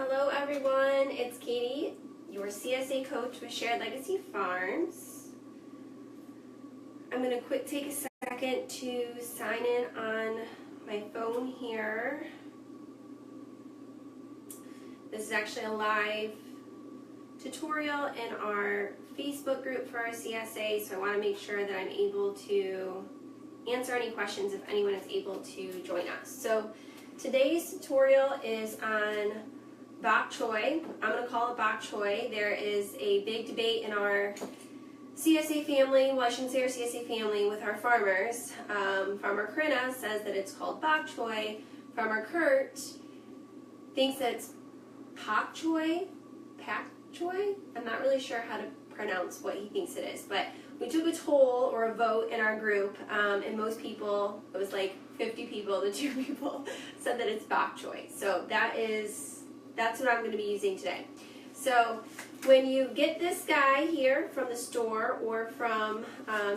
Hello everyone, it's Cadie, your CSA Coach with Shared Legacy Farms. I'm going to take a second to sign in on my phone here. This is actually a live tutorial in our Facebook group for our CSA, so I want to make sure that I'm able to answer any questions if anyone is able to join us. So today's tutorial is on Bok Choy. I'm going to call it Bok Choy. There is a big debate in our CSA family, well I shouldn't say our CSA family, with our farmers. Farmer Corinna says that it's called Bok Choy. Farmer Kurt thinks that it's Pak Choy. I'm not really sure how to pronounce what he thinks it is, but we took a poll or a vote in our group, and most people, it was like 50 people to 2 people, said that it's Bok Choy. So that's what I'm going to be using today. So when you get this guy here from the store or from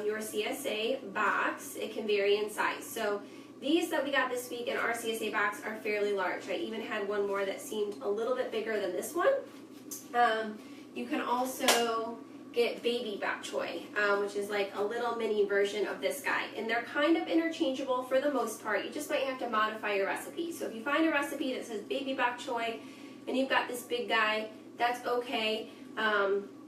your CSA box, it can vary in size. So these that we got this week in our CSA box are fairly large. I even had one more that seemed a little bit bigger than this one. You can also get baby Bok Choy, which is like a little mini version of this guy. And they're kind of interchangeable for the most part. You just might have to modify your recipe. So if you find a recipe that says baby Bok Choy and you've got this big guy, that's okay.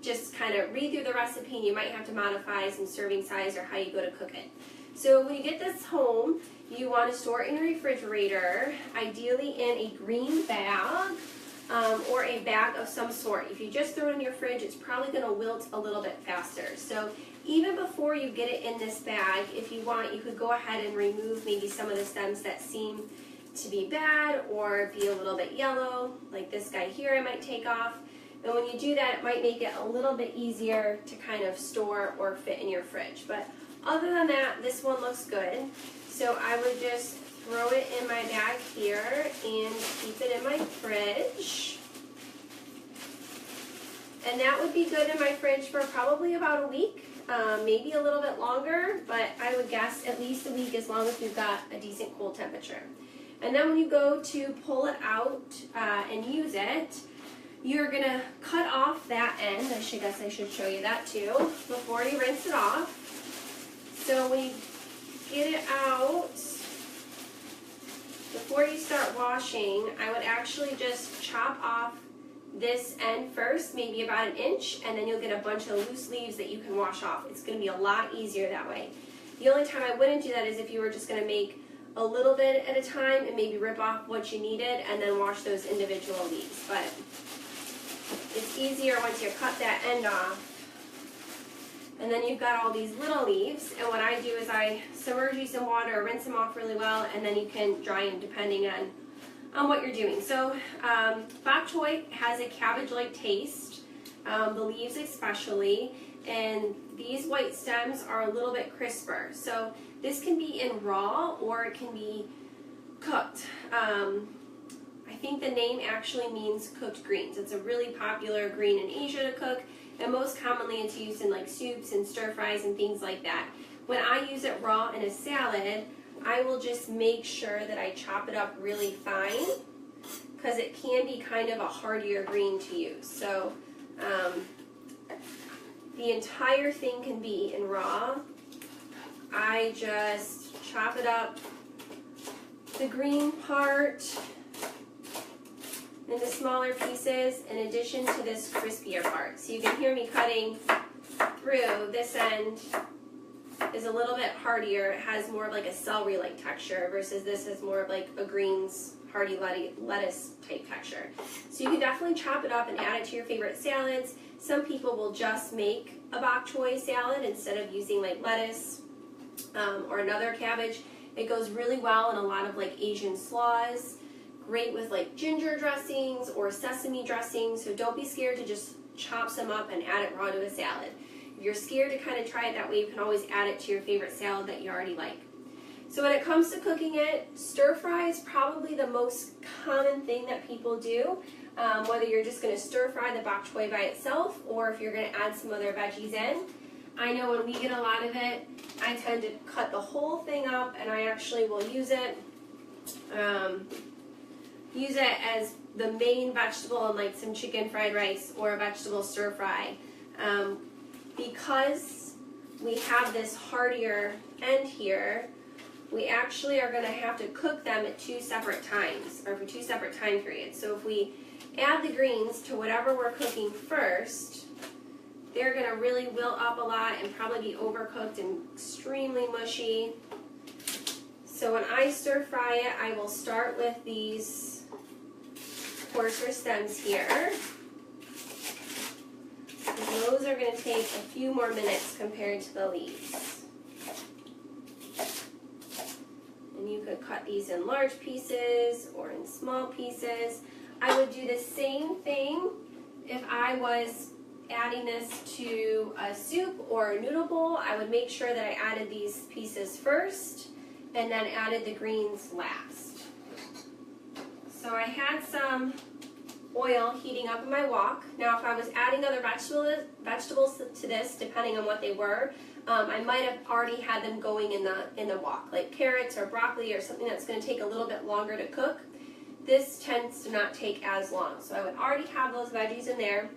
Just kind of read through the recipe and you might have to modify some serving size or how you go to cook it. So when you get this home, you want to store it in your refrigerator, ideally in a green bag. Or a bag of some sort. If you just throw it in your fridge, it's probably going to wilt a little bit faster. So even before you get it in this bag, if you want, you could go ahead and remove maybe some of the stems that seem to be bad or be a little bit yellow, like this guy here I might take off. And when you do that, it might make it a little bit easier to kind of store or fit in your fridge. But other than that, this one looks good. So I would just throw it in my bag here and keep it in my fridge. And that would be good in my fridge for probably about a week, maybe a little bit longer, but I would guess at least a week as long as we've got a decent cold temperature. And then when you go to pull it out and use it, you're going to cut off that end. I should show you that too before you rinse it off. So when you get it out, before you start washing, I would actually just chop off this end first, maybe about 1 inch, and then you'll get a bunch of loose leaves that you can wash off. It's going to be a lot easier that way. The only time I wouldn't do that is if you were just going to make a little bit at a time and maybe rip off what you needed and then wash those individual leaves. But it's easier once you cut that end off. And then you've got all these little leaves, and what I do is I submerge these in water, rinse them off really well, and then you can dry them depending on what you're doing. So Bok Choy has a cabbage-like taste, the leaves especially, and these white stems are a little bit crisper. So this can be in raw or it can be cooked. I think the name actually means cooked greens. It's a really popular green in Asia to cook. And most commonly it's used in like soups and stir fries and things like that. When I use it raw in a salad, I will just make sure that I chop it up really fine because it can be kind of a hardier green to use. So the entire thing can be in raw. I just chop it up, the green part, into smaller pieces in addition to this crispier part. So you can hear me cutting through. This end is a little bit hardier. It has more of like a celery-like texture versus this is more of like a greens, hardy lettuce type texture. So you can definitely chop it up and add it to your favorite salads. Some people will just make a Bok Choy salad instead of using like lettuce or another cabbage. It goes really well in a lot of like Asian slaws. Great with like ginger dressings or sesame dressings, so don't be scared to just chop some up and add it raw to a salad. If you're scared to kind of try it that way, you can always add it to your favorite salad that you already like. So when it comes to cooking it, stir fry is probably the most common thing that people do, whether you're just going to stir fry the Bok Choy by itself or if you're going to add some other veggies in. I know when we get a lot of it, I tend to cut the whole thing up and I actually will use it use it as the main vegetable in like some chicken fried rice or a vegetable stir fry. Because we have this heartier end here, we actually are going to have to cook them at 2 separate times, or for 2 separate time periods. So if we add the greens to whatever we're cooking first, they're going to really wilt up a lot and probably be overcooked and extremely mushy. So when I stir fry it, I will start with these coarser stems here. And those are going to take a few more minutes compared to the leaves. And you could cut these in large pieces or in small pieces. I would do the same thing if I was adding this to a soup or a noodle bowl. I would make sure that I added these pieces first and then added the greens last. So I had some oil heating up in my wok. Now if I was adding other vegetables to this, depending on what they were, I might have already had them going in the wok, like carrots or broccoli or something that's going to take a little bit longer to cook. This tends to not take as long. So I would already have those veggies in there.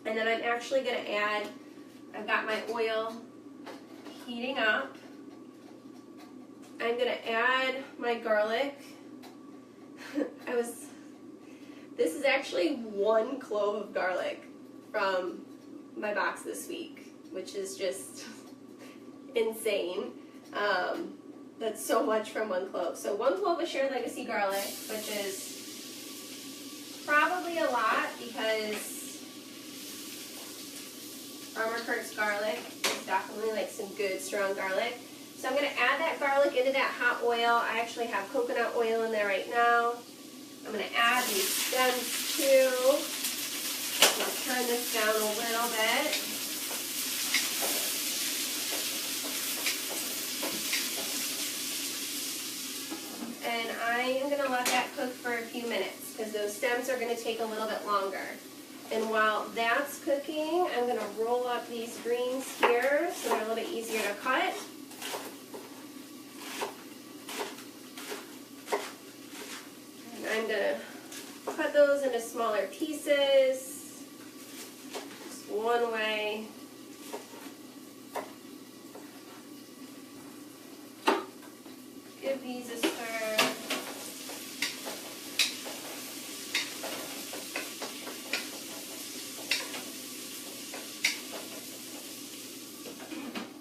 And then I'm actually going to add, I've got my oil heating up. I'm going to add my garlic. This is actually 1 clove of garlic from my box this week, which is just insane. That's so much from 1 clove. So 1 clove of Shared Legacy garlic, which is probably a lot because Farmer Kurt's garlic is definitely like some good strong garlic. So I'm going to add that garlic into that hot oil. I actually have coconut oil in there right now. I'm going to add these stems too. I'm going to turn this down a little bit. And I am going to let that cook for a few minutes because those stems are going to take a little bit longer. And while that's cooking, I'm going to roll up these greens here so they're a little bit easier to cut. And I'm going to cut those into smaller pieces, just one way. Give these a stir.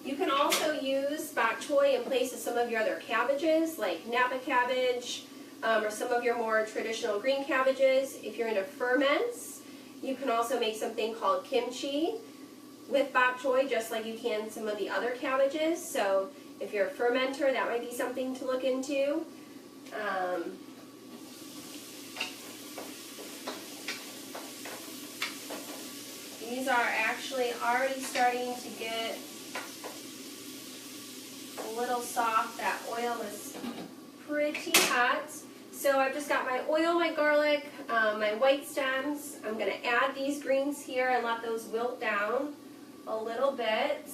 You can also use bok choy in place of some of your other cabbages, like Napa cabbage, or some of your more traditional green cabbages. If you're into ferments, you can also make something called kimchi with bok choy, just like you can some of the other cabbages. So if you're a fermenter, that might be something to look into. These are actually already starting to get a little soft. That oil is pretty hot. So I've just got my oil, my garlic, my white stems. I'm going to add these greens here and let those wilt down a little bit.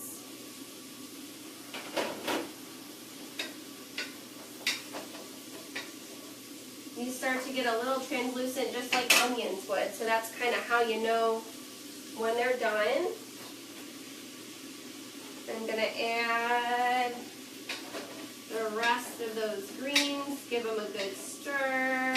These start to get a little translucent just like onions would, so that's kind of how you know when they're done. I'm going to add the rest of those greens, give them a good stir.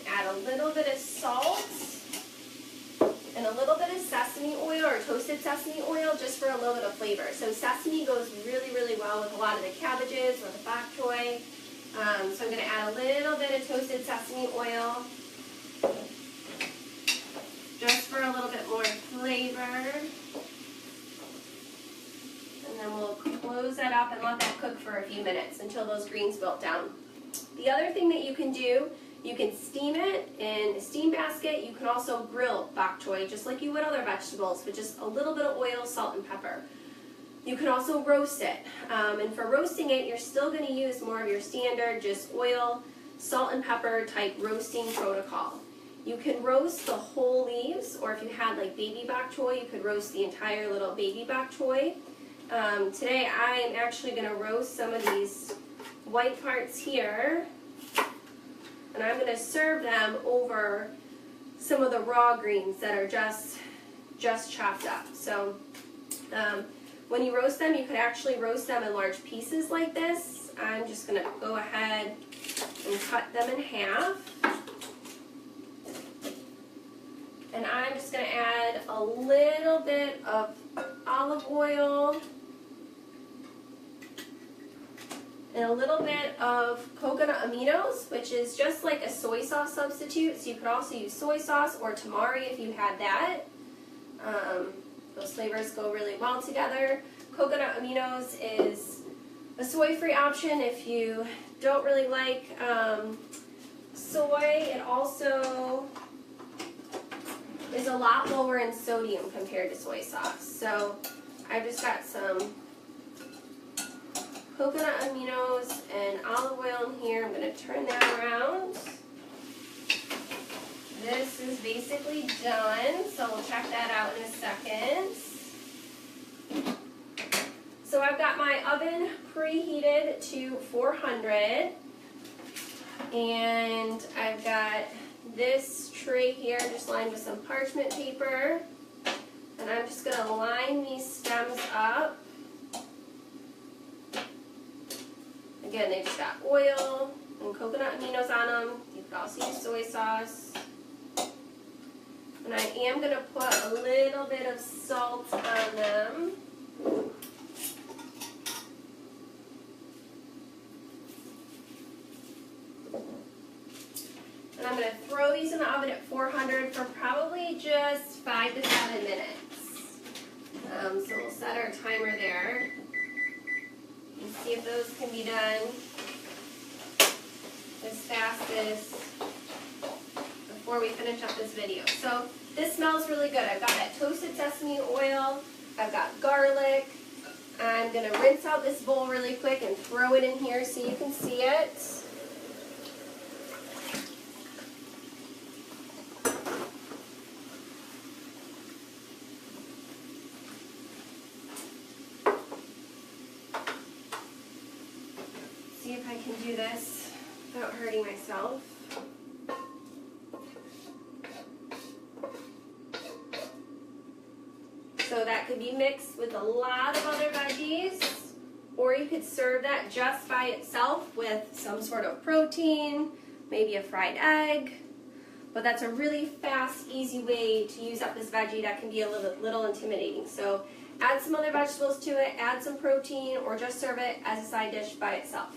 Add a little bit of salt and a little bit of sesame oil or toasted sesame oil just for a little bit of flavor. So sesame goes really, really well with a lot of the cabbages or the bok choy. So I'm going to add a little bit of toasted sesame oil just for a little bit more flavor. And then we'll close that up and let that cook for a few minutes until those greens wilt down. The other thing that you can do, you can steam it in a steam basket. You can also grill bok choy just like you would other vegetables with just a little bit of oil, salt, and pepper. You can also roast it. And for roasting it, you're still going to use more of your standard just oil, salt, and pepper type roasting protocol. You can roast the whole leaves, or if you had like baby bok choy, you could roast the entire little baby bok choy. Today I am actually going to roast some of these white parts here, and I'm going to serve them over some of the raw greens that are just chopped up. So when you roast them, you could actually roast them in large pieces like this. I'm just going to go ahead and cut them in half. And I'm just going to add a little bit of olive oil and a little bit of coconut aminos, which is just like a soy sauce substitute. So you could also use soy sauce or tamari if you had that. Those flavors go really well together. Coconut aminos is a soy-free option if you don't really like soy. It also is a lot lower in sodium compared to soy sauce. So I've just got some coconut aminos and olive oil in here. I'm going to turn that around. This is basically done, so we'll check that out in a second. So I've got my oven preheated to 400, and I've got this tray here just lined with some parchment paper, and I'm just going to line these stems up. Again, they just got oil and coconut aminos on them. You could also use soy sauce. And I am going to put a little bit of salt on them. And I'm going to throw these in the oven at 400 for probably just 5 to 7 minutes. So we'll set our timer there and see if those can be done as fast as before we finish up this video. So this smells really good. I've got that toasted sesame oil. I've got garlic. I'm going to rinse out this bowl really quick and throw it in here so you can see it. See if I can do this without hurting myself. So that could be mixed with a lot of other veggies, or you could serve that just by itself with some sort of protein, maybe a fried egg. But that's a really fast, easy way to use up this veggie that can be a little intimidating. So add some other vegetables to it, add some protein, or just serve it as a side dish by itself.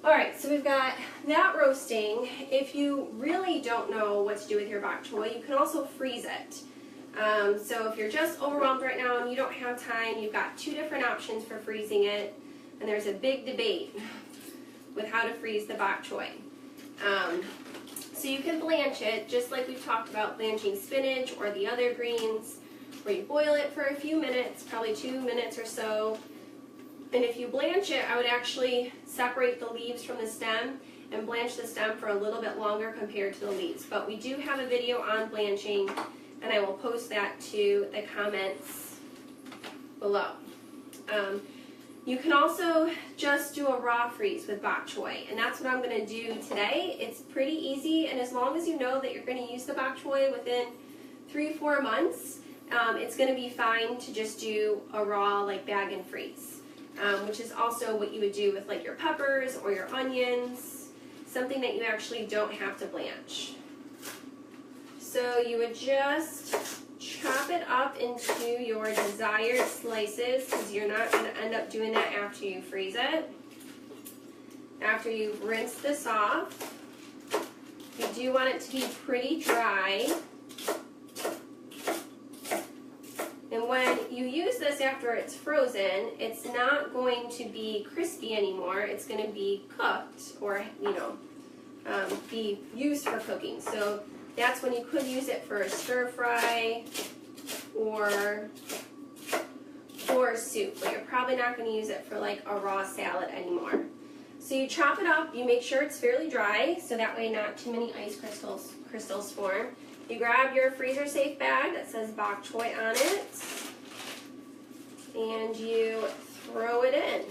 Alright, so we've got that roasting. If you really don't know what to do with your bok choy, you can also freeze it. So if you're just overwhelmed right now and you don't have time, you've got 2 different options for freezing it, and there's a big debate with how to freeze the bok choy. So you can blanch it, just like we've talked about blanching spinach or the other greens, where you boil it for a few minutes, probably 2 minutes or so. And if you blanch it, I would actually separate the leaves from the stem and blanch the stem for a little bit longer compared to the leaves. But we do have a video on blanching, and I will post that to the comments below. You can also just do a raw freeze with bok choy, and that's what I'm going to do today. It's pretty easy, and as long as you know that you're going to use the bok choy within 3-4 months, it's going to be fine to just do a raw like bag and freeze. Which is also what you would do with like your peppers or your onions, something that you actually don't have to blanch. So you would just chop it up into your desired slices, because you're not going to end up doing that after you freeze it. After you've rinsed this off, you do want it to be pretty dry. And when you use this after it's frozen, it's not going to be crispy anymore. It's going to be cooked, or be used for cooking. So that's when you could use it for a stir fry or for a soup, but you're probably not going to use it for like a raw salad anymore. So you chop it up, you make sure it's fairly dry, so that way not too many ice crystals form. You grab your freezer safe bag that says Bok Choy on it, and you throw it in.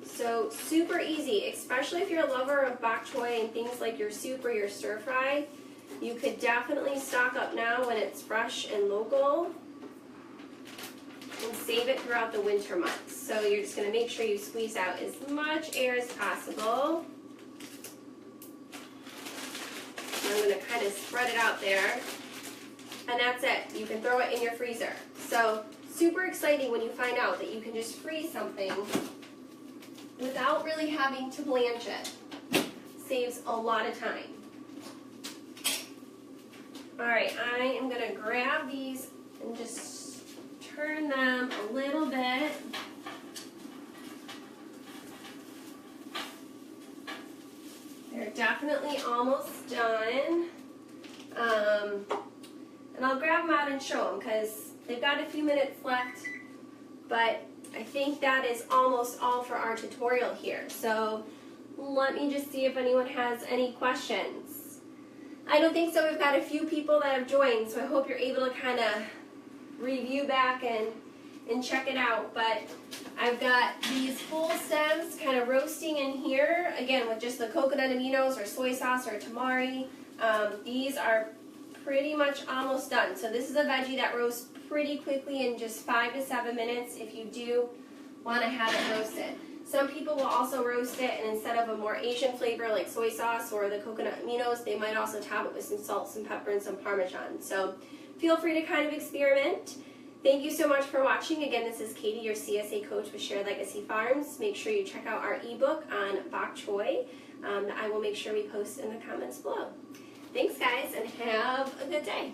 So super easy, especially if you're a lover of bok choy and things like your soup or your stir fry. You could definitely stock up now when it's fresh and local and save it throughout the winter months. So you're just going to make sure you squeeze out as much air as possible. I'm going to kind of spread it out there. And that's it. You can throw it in your freezer. So super exciting when you find out that you can just freeze something without really having to blanch it. Saves a lot of time. Alright, I am going to grab these and just turn them a little bit. They're definitely almost done. And I'll grab them out and show them because they've got a few minutes left, but I think that is almost all for our tutorial here. So let me just see if anyone has any questions. I don't think so. We've got a few people that have joined, so I hope you're able to kind of review back and check it out. But I've got these full stems kind of roasting in here, again with just the coconut aminos or soy sauce or tamari. These are pretty much almost done. So this is a veggie that roasts pretty quickly in just 5 to 7 minutes if you do want to have it roasted. Some people will also roast it, and instead of a more Asian flavor like soy sauce or the coconut aminos, they might also top it with some salt, some pepper, and some Parmesan. So feel free to kind of experiment. Thank you so much for watching. Again, this is Katie, your CSA Coach with Shared Legacy Farms. Make sure you check out our ebook on Bok Choy. I will make sure we post in the comments below. Thanks, guys, and have a good day.